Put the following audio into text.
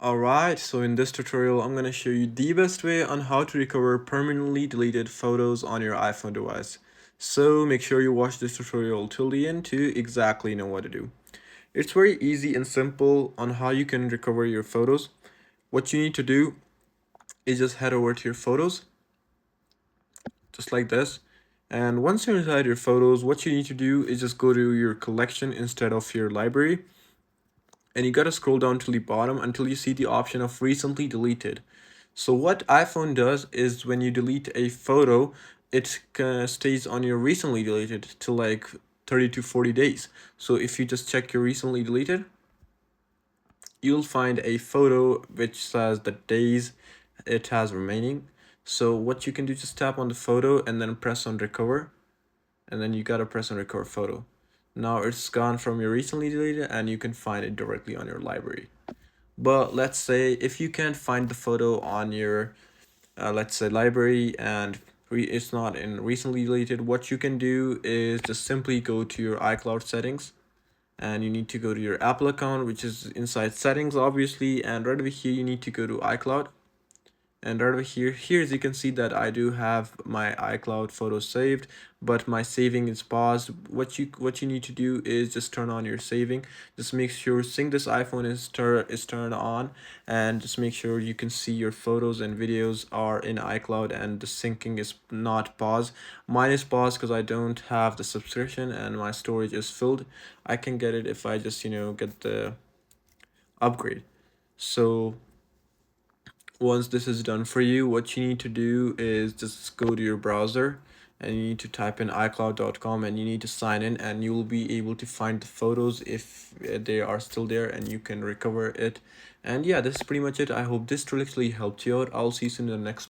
Alright, so in this tutorial, I'm going to show you the best way on how to recover permanently deleted photos on your iPhone device. So make sure you watch this tutorial till the end to exactly know what to do. It's very easy and simple on how you can recover your photos. What you need to do is just head over to your photos, just like this. And once you're inside your photos, what you need to do is just go to your collection instead of your library. And you gotta scroll down to the bottom until you see the option of recently deleted. So what iPhone does is when you delete a photo, it stays on your recently deleted till like 30 to 40 days. So if you just check your recently deleted, you'll find a photo which says the days it has remaining. So what you can do, just tap on the photo and then press on recover, and then you gotta press on recover photo. Now it's gone from your recently deleted and you can find it directly on your library. But let's say if you can't find the photo on your let's say library and it's not in recently deleted, what you can do is just simply go to your iCloud settings, and you need to go to your Apple account, which is inside settings obviously, and right over here you need to go to iCloud. And right over here as you can see that I do have my iCloud photos saved, but my saving is paused. What you need to do is just turn on your saving. Just make sure sync this iPhone is turned on, and just make sure you can see your photos and videos are in iCloud and the syncing is not paused. Mine is paused because I don't have the subscription and my storage is filled. I can get it if I just get the upgrade. So once this is done for you, what you need to do is just go to your browser and you need to type in iCloud.com and you need to sign in, and you will be able to find the photos if they are still there, and you can recover it. And yeah, this is pretty much it. I hope this truly helped you out. I'll see you soon in the next